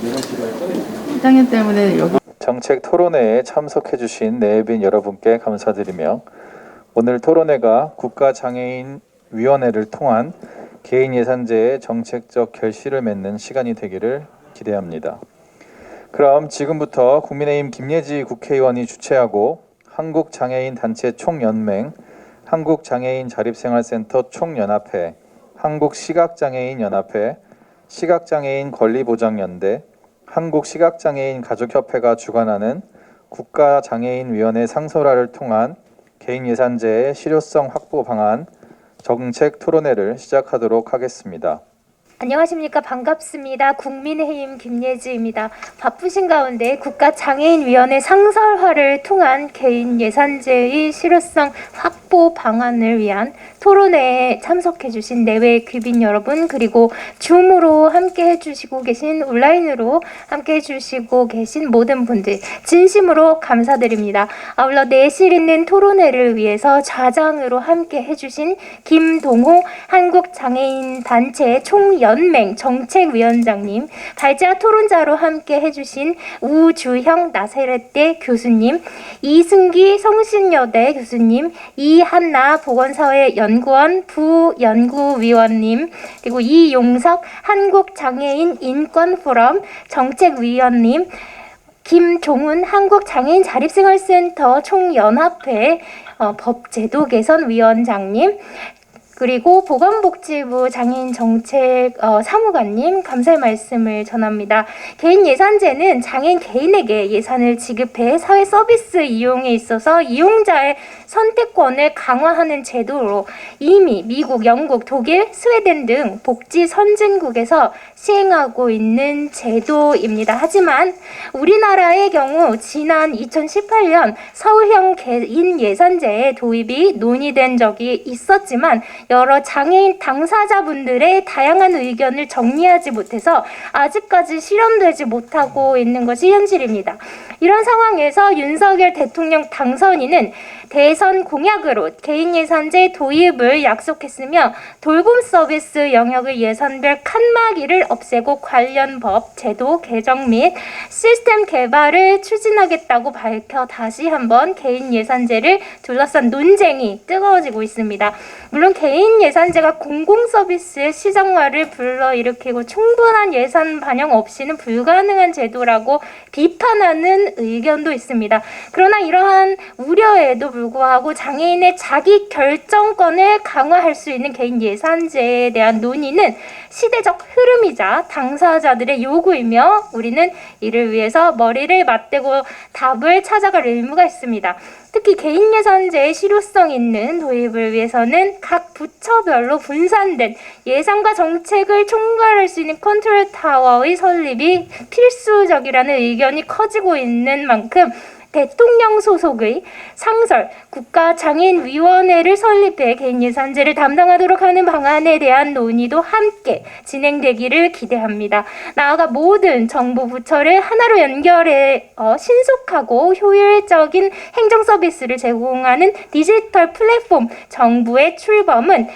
이상형 때문에 여기 정책 토론회에 참석해주신 내빈 여러분께 감사드리며 오늘 토론회가 국가장애인위원회를 통한 개인 예산제의 정책적 결실을 맺는 시간이 되기를 기대합니다. 그럼 지금부터 국민의힘 김예지 국회의원이 주최하고 한국장애인단체 총연맹, 한국장애인 자립생활센터 총연합회, 한국시각장애인연합회, 시각장애인 권리보장연대, 한국시각장애인 가족협회가 주관하는 국가장애인위원회 상설화를 통한 개인 예산제의 실효성 확보 방안 정책 토론회를 시작하도록 하겠습니다. 안녕하십니까. 반갑습니다. 국민의힘 김예지입니다. 바쁘신 가운데 국가장애인위원회 상설화를 통한 개인 예산제의 실효성 확보 방안을 위한 토론회에 참석해 주신 내외 귀빈 여러분, 그리고 줌으로 함께 해주시고 계신, 온라인으로 함께 해주시고 계신 모든 분들 진심으로 감사드립니다. 아울러 내실 있는 토론회를 위해서 좌장으로 함께 해주신 김동호 한국장애인단체 총연맹 정책위원장님, 발제와 토론자로 함께 해주신 우주형 나세렛대 교수님, 이승기 성신여대 교수님, 이한나 보건사회연구원 부연구위원님, 그리고 이용석 한국장애인 인권포럼 정책위원님, 김종훈 한국장애인자립생활센터 총연합회 법제도 개선위원장님, 그리고 보건복지부 장애인정책 사무관님 감사의 말씀을 전합니다. 개인 예산제는 장애인 개인에게 예산을 지급해 사회 서비스 이용에 있어서 이용자의 선택권을 강화하는 제도로 이미 미국, 영국, 독일, 스웨덴 등 복지 선진국에서 시행하고 있는 제도입니다. 하지만 우리나라의 경우 지난 2018년 서울형 개인 예산제의 도입이 논의된 적이 있었지만 여러 장애인 당사자분들의 다양한 의견을 정리하지 못해서 아직까지 실현되지 못하고 있는 것이 현실입니다. 이런 상황에서 윤석열 대통령 당선인은 대선 공약으로 개인 예산제 도입을 약속했으며 돌봄 서비스 영역의 예산별 칸막이를 없애고 관련 법, 제도 개정 및 시스템 개발을 추진하겠다고 밝혀 다시 한번 개인 예산제를 둘러싼 논쟁이 뜨거워지고 있습니다. 물론 개인 예산제가 공공 서비스의 시장화를 불러일으키고 충분한 예산 반영 없이는 불가능한 제도라고 비판하는 의견도 있습니다. 그러나 이러한 우려에도 불구하고 장애인의 자기 결정권을 강화할 수 있는 개인 예산제에 대한 논의는 시대적 흐름이자 당사자들의 요구이며 우리는 이를 위해서 머리를 맞대고 답을 찾아갈 의무가 있습니다. 특히 개인 예산제의 실효성 있는 도입을 위해서는 각 부처별로 분산된 예산과 정책을 총괄할 수 있는 컨트롤 타워의 설립이 필수적이라는 의견이 커지고 있는 만큼 대통령 소속의 상설 국가장애인위원회를 설립해 개인 예산제를 담당하도록 하는 방안에 대한 논의도 함께 진행되기를 기대합니다. 나아가 모든 정부 부처를 하나로 연결해 신속하고 효율적인 행정 서비스를 제공하는 디지털 플랫폼 정부의 출범은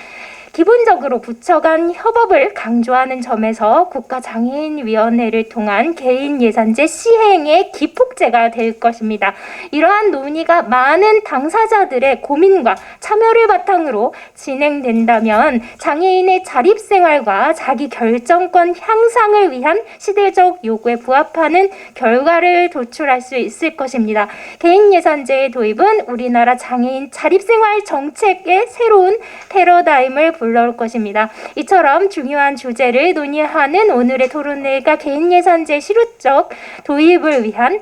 기본적으로 부처 간 협업을 강조하는 점에서 국가장애인위원회를 통한 개인 예산제 시행의 기폭제가 될 것입니다. 이러한 논의가 많은 당사자들의 고민과 참여를 바탕으로 진행된다면 장애인의 자립생활과 자기 결정권 향상을 위한 시대적 요구에 부합하는 결과를 도출할 수 있을 것입니다. 개인 예산제의 도입은 우리나라 장애인 자립생활 정책의 새로운 패러다임을 불러올 것입니다. 이처럼 중요한 주제를 논의하는 오늘의 토론회가 개인 예산제 실효적 도입을 위한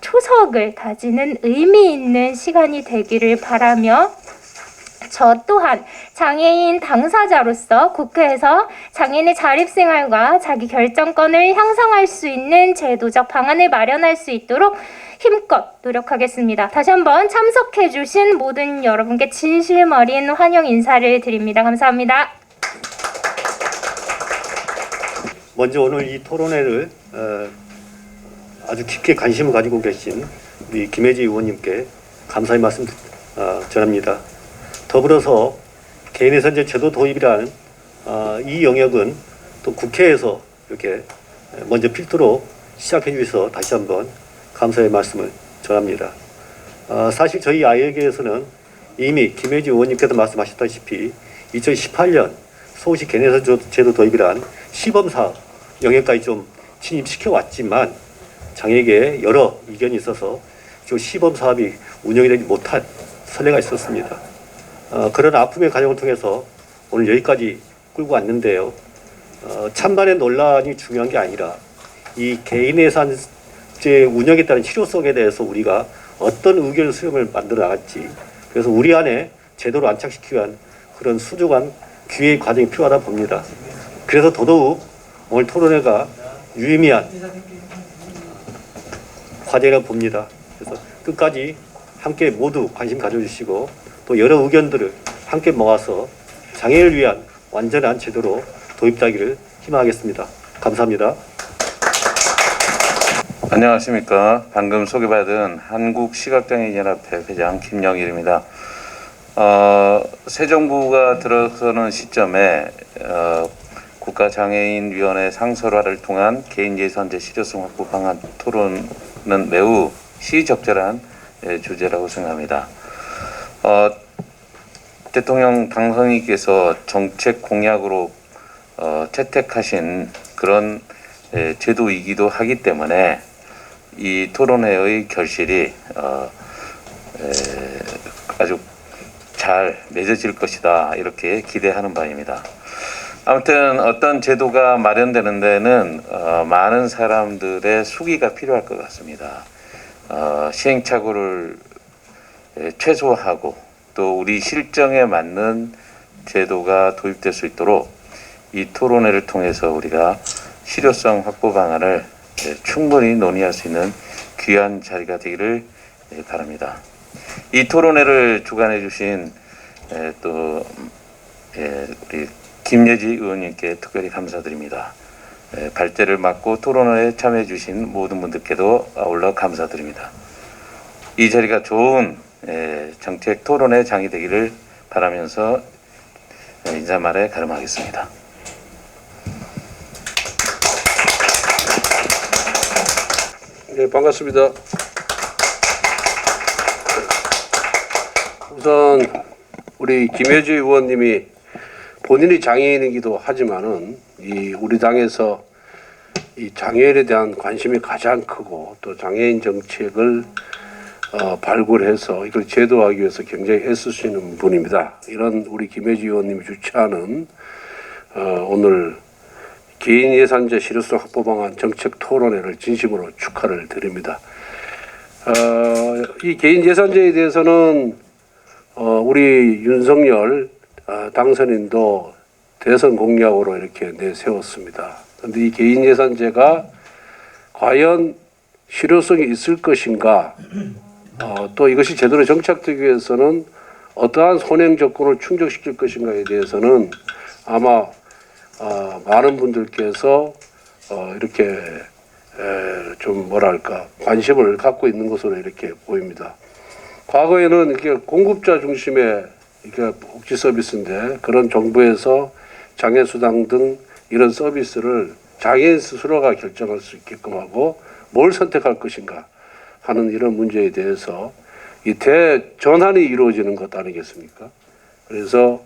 초석을 다지는 의미 있는 시간이 되기를 바라며 저 또한 장애인 당사자로서 국회에서 장애인의 자립생활과 자기 결정권을 향상할 수 있는 제도적 방안을 마련할 수 있도록 힘껏 노력하겠습니다. 다시 한번 참석해 주신 모든 여러분께 진심 어린 환영 인사를 드립니다. 감사합니다. 먼저 오늘 이 토론회를 아주 깊게 관심을 가지고 계신 우리 김예지 의원님께 감사의 말씀 전합니다. 더불어서 개인예산제 제도 도입이란 이 영역은 또 국회에서 이렇게 먼저 필두로 시작해 주셔서 다시 한번 감사의 말씀을 전합니다. 사실 저희 아이에게에서는 이미 김혜지 의원님께서 말씀하셨다시피 2018년 서울시 개인예산 제도 도입이란 시범사업 영역까지 좀 진입시켜 왔지만 장애에게 여러 이견이 있어서 그 시범사업이 운영이 되지 못한 선례가 있었습니다. 그런 아픔의 과정을 통해서 오늘 여기까지 끌고 왔는데요. 찬반의 논란이 중요한 게 아니라 이 개인예산제 운영에 따른 실효성에 대해서 우리가 어떤 의견 수렴을 만들어 나갈지, 그래서 우리 안에 제도를 안착시키기 위한 그런 수족한 기회의 과정이 필요하다 봅니다. 그래서 더더욱 오늘 토론회가 유의미한 과제라고 봅니다. 그래서 끝까지 함께 모두 관심 가져주시고 또 여러 의견들을 함께 모아서 장애를 위한 완전한 제도로 도입되기를 희망하겠습니다. 감사합니다. 안녕하십니까. 방금 소개받은 한국시각장애인연합회 회장 김영일입니다. 새 정부가 들어서는 시점에 국가장애인위원회 상설화를 통한 개인예산제 실효성 확보 방안 토론은 매우 시적절한 주제라고 생각합니다. 대통령 당선인께서 정책 공약으로 채택하신 그런 제도이기도 하기 때문에 이 토론회의 결실이 아주 잘 맺어질 것이다, 이렇게 기대하는 바입니다. 아무튼 어떤 제도가 마련되는 데는 많은 사람들의 수기가 필요할 것 같습니다. 시행착오를 최소화하고 또 우리 실정에 맞는 제도가 도입될 수 있도록 이 토론회를 통해서 우리가 실효성 확보 방안을 충분히 논의할 수 있는 귀한 자리가 되기를 바랍니다. 이 토론회를 주관해 주신 또 우리 김예지 의원님께 특별히 감사드립니다. 발제를 맡고 토론회에 참여해 주신 모든 분들께도 아울러 감사드립니다. 이 자리가 좋은 정책 토론회 장이 되기를 바라면서 인사말에 가름하겠습니다. 네, 반갑습니다. 우선 우리 김혜지 의원님이 본인이 장애인이기도 하지만은 이 우리 당에서 이 장애인에 대한 관심이 가장 크고 또 장애인 정책을 발굴해서 이걸 제도화하기 위해서 굉장히 애쓰시는 분입니다. 이런 우리 김혜지 의원님이 주최하는 오늘 개인 예산제 실효성 확보 방안 정책 토론회를 진심으로 축하를 드립니다. 이 개인 예산제에 대해서는 우리 윤석열 당선인도 대선 공약으로 이렇게 내세웠습니다. 그런데 이 개인 예산제가 과연 실효성이 있을 것인가, 또 이것이 제대로 정착되기 위해서는 어떠한 선행 조건을 충족시킬 것인가에 대해서는 아마 많은 분들께서 이렇게 좀 뭐랄까 관심을 갖고 있는 것으로 이렇게 보입니다. 과거에는 이렇게 공급자 중심의 이게 복지 서비스인데 그런 정부에서 장애수당 등 이런 서비스를 장애인 스스로가 결정할 수 있게끔 하고 뭘 선택할 것인가 하는 이런 문제에 대해서 이 대전환이 이루어지는 것 아니겠습니까? 그래서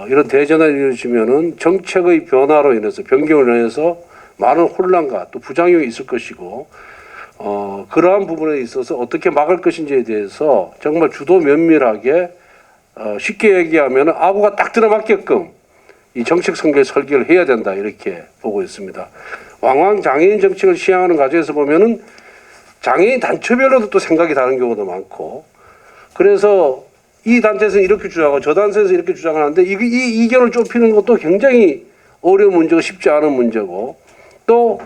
이런 대전환이 이루어지면은 정책의 변화로 인해서 변경으로 인해서 많은 혼란과 또 부작용이 있을 것이고 그러한 부분에 있어서 어떻게 막을 것인지에 대해서 정말 주도 면밀하게 쉽게 얘기하면 아구가 딱 들어맞게끔 이 정책 설계를 해야 된다, 이렇게 보고 있습니다. 왕왕 장애인 정책을 시행하는 과정에서 보면은 장애인 단체별로도 또 생각이 다른 경우도 많고, 그래서 이 단체에서는 이렇게 주장하고 저 단체에서 이렇게 주장을 하는데 이 이견을 좁히는 것도 굉장히 어려운 문제고 쉽지 않은 문제고, 또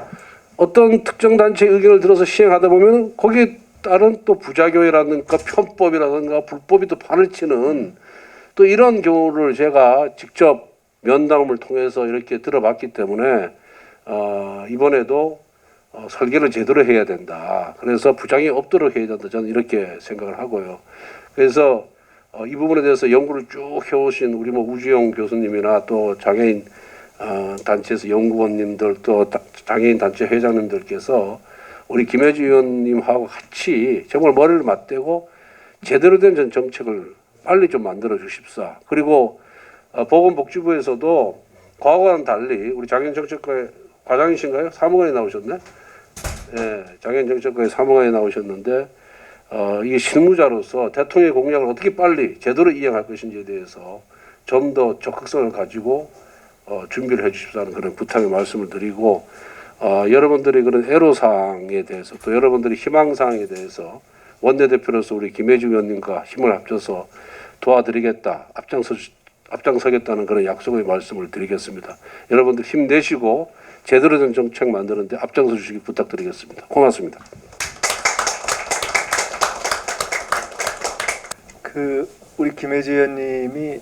어떤 특정 단체의 의견을 들어서 시행하다 보면 거기에 따른 또 부작용이라든가 편법이라든가 불법이 또 판을 치는 또 이런 경우를 제가 직접 면담을 통해서 이렇게 들어봤기 때문에 이번에도 설계를 제대로 해야 된다. 그래서 부작용이 없도록 해야 된다. 저는 이렇게 생각을 하고요. 그래서 이 부분에 대해서 연구를 쭉 해오신 우리 우주영 교수님이나 또 장애인 단체에서 연구원님들 또 장애인 단체 회장님들께서 우리 김혜주 의원님하고 같이 정말 머리를 맞대고 제대로 된 정책을 빨리 좀 만들어 주십사. 그리고 보건복지부에서도 과거와는 달리 우리 장애인정책과의 과장이신가요? 사무관이 나오셨네. 예, 장애인정책과의 사무관이 나오셨는데 이게 실무자로서 대통령의 공약을 어떻게 빨리 제대로 이행할 것인지에 대해서 좀 더 적극성을 가지고 준비를 해주십사는 그런 부탁의 말씀을 드리고 여러분들의 그런 애로사항에 대해서 또 여러분들의 희망사항에 대해서 원내대표로서 우리 김혜주 의원님과 힘을 합쳐서 도와드리겠다, 앞장서겠다는 그런 약속의 말씀을 드리겠습니다. 여러분들 힘내시고 제대로 된 정책 만드는데 앞장서 주시기 부탁드리겠습니다. 고맙습니다. 우리 김혜주 의원님이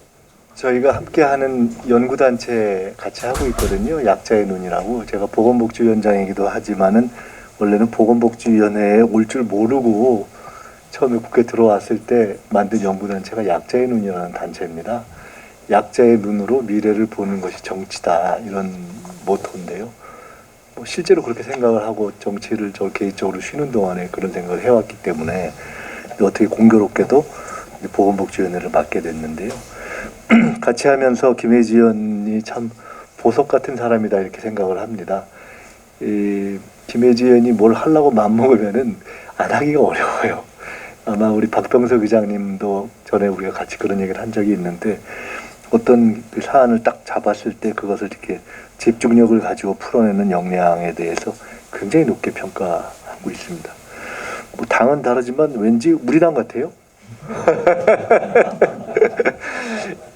저희가 함께하는 연구단체 같이 하고 있거든요. 약자의 눈이라고. 제가 보건복지위원장이기도 하지만은 원래는 보건복지위원회에 올 줄 모르고 처음에 국회 들어왔을 때 만든 연구단체가 약자의 눈이라는 단체입니다. 약자의 눈으로 미래를 보는 것이 정치다, 이런 모토인데요. 뭐 실제로 그렇게 생각을 하고 정치를 저 개인적으로 쉬는 동안에 그런 생각을 해왔기 때문에 어떻게 공교롭게도 보건복지위원회를 맡게 됐는데요. 같이 하면서 김혜지 의원이 참 보석 같은 사람이다, 이렇게 생각을 합니다. 김혜지 의원이 뭘 하려고 맘먹으면은 안 하기가 어려워요. 아마 우리 박병석 의장님도 전에 우리가 같이 그런 얘기를 한 적이 있는데, 어떤 그 사안을 딱 잡았을 때 그것을 이렇게 집중력을 가지고 풀어내는 역량에 대해서 굉장히 높게 평가하고 있습니다. 뭐 당은 다르지만 왠지 우리 당 같아요.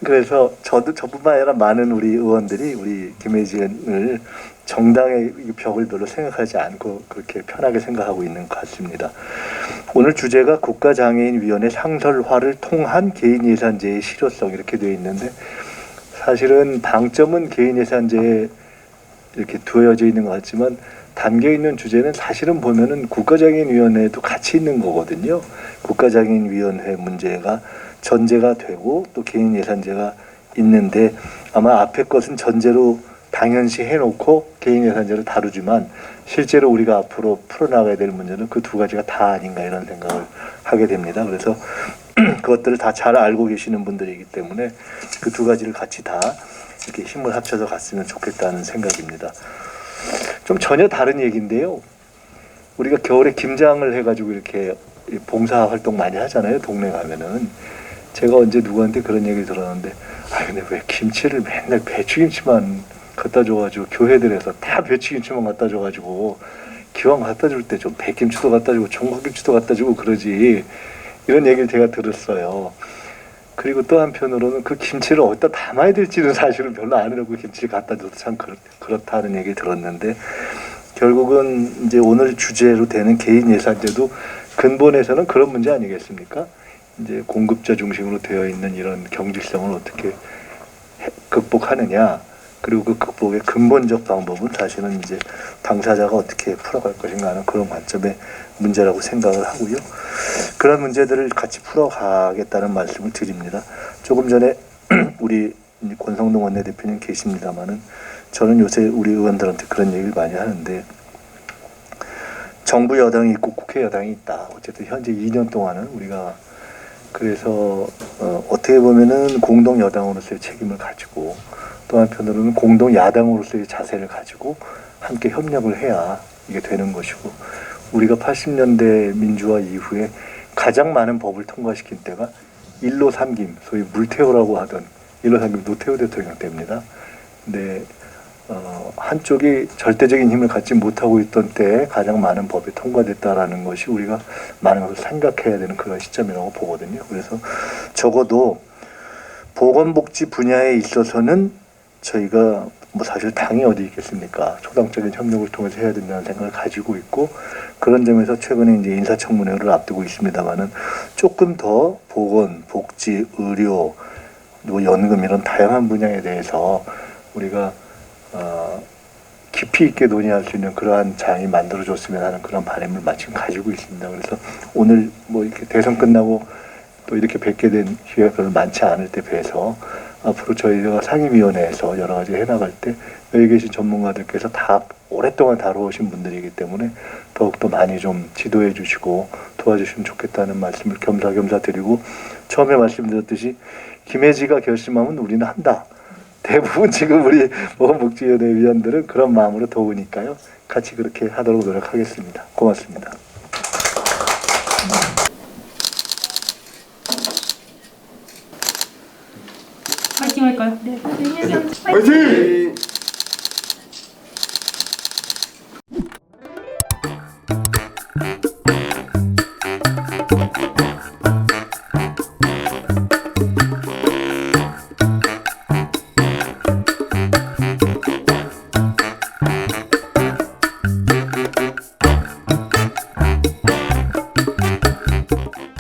그래서 저뿐만 아니라 많은 우리 의원들이 우리 김혜지 의원을 정당의 벽을 별로 생각하지 않고 그렇게 편하게 생각하고 있는 것 같습니다. 오늘 주제가 국가장애인위원회 상설화를 통한 개인예산제의 실효성, 이렇게 되어 있는데, 사실은 방점은 개인예산제에 이렇게 두어져 있는 것 같지만 담겨 있는 주제는 사실은 보면은 국가장애인위원회도 같이 있는 거거든요. 국가장애인위원회 문제가 전제가 되고 또 개인예산제가 있는데, 아마 앞에 것은 전제로 당연시 해놓고 개인예산제를 다루지만 실제로 우리가 앞으로 풀어나가야 될 문제는 그 두 가지가 다 아닌가, 이런 생각을 하게 됩니다. 그래서 그것들을 다 잘 알고 계시는 분들이기 때문에 그 두 가지를 같이 다 이렇게 힘을 합쳐서 갔으면 좋겠다는 생각입니다. 좀 전혀 다른 얘기인데요. 우리가 겨울에 김장을 해가지고 이렇게 봉사활동 많이 하잖아요. 동네 가면은. 제가 언제 누구한테 그런 얘기 들었는데, 근데 왜 김치를 맨날 배추김치만 갖다 줘가지고 교회들에서 다 배추김치만 갖다 줘가지고 기왕 갖다 줄 때 좀 백김치도 갖다 주고 총각김치도 갖다 주고 그러지, 이런 얘기를 제가 들었어요. 그리고 또 한편으로는 그 김치를 어디다 담아야 될지는 사실은 별로 안 하고 김치를 갖다 줘도 참 그렇다는 얘기 들었는데, 결국은 이제 오늘 주제로 되는 개인 예산제도 근본에서는 그런 문제 아니겠습니까? 이제 공급자 중심으로 되어 있는 이런 경직성을 어떻게 극복하느냐, 그리고 그 극복의 근본적 방법은 사실은 이제 당사자가 어떻게 풀어갈 것인가 하는 그런 관점의 문제라고 생각을 하고요. 그런 문제들을 같이 풀어가겠다는 말씀을 드립니다. 조금 전에 우리 권성동 원내대표님 계십니다마는 저는 요새 우리 의원들한테 그런 얘기를 많이 하는데, 정부 여당이 있고 국회 여당이 있다. 어쨌든 현재 2년 동안은 우리가 그래서 어떻게 보면은 공동 여당으로서의 책임을 가지고 또 한편으로는 공동 야당으로서의 자세를 가지고 함께 협력을 해야 이게 되는 것이고, 우리가 80년대 민주화 이후에 가장 많은 법을 통과시킨 때가 1로 3김, 소위 물태우라고 하던 1로 3김 노태우 대통령 때입니다. 근데 한쪽이 절대적인 힘을 갖지 못하고 있던 때에 가장 많은 법이 통과됐다라는 것이 우리가 많은 것을 생각해야 되는 그런 시점이라고 보거든요. 그래서 적어도 보건복지 분야에 있어서는 저희가 뭐 사실 당이 어디 있겠습니까? 초당적인 협력을 통해서 해야 된다는 생각을 가지고 있고, 그런 점에서 최근에 이제 인사청문회를 앞두고 있습니다만은 조금 더 보건, 복지, 의료, 또 연금 이런 다양한 분야에 대해서 우리가 깊이 있게 논의할 수 있는 그러한 장이 만들어졌으면 하는 그런 바람을 마침 가지고 있습니다. 그래서 오늘 뭐 이렇게 대선 끝나고 또 이렇게 뵙게 된 기회가 별로 많지 않을 때 뵈서 앞으로 저희가 상임위원회에서 여러 가지 해나갈 때 여기 계신 전문가들께서 다 오랫동안 다뤄오신 분들이기 때문에 더욱더 많이 좀 지도해 주시고 도와주시면 좋겠다는 말씀을 겸사겸사 드리고, 처음에 말씀드렸듯이 김혜지가 결심하면 우리는 한다. 대부분 지금 우리 보건복지위원회 위원들은 그런 마음으로 도우니까요. 같이 그렇게 하도록 노력하겠습니다. 고맙습니다. 파이팅 할까요? 네, 선생님. 화이팅!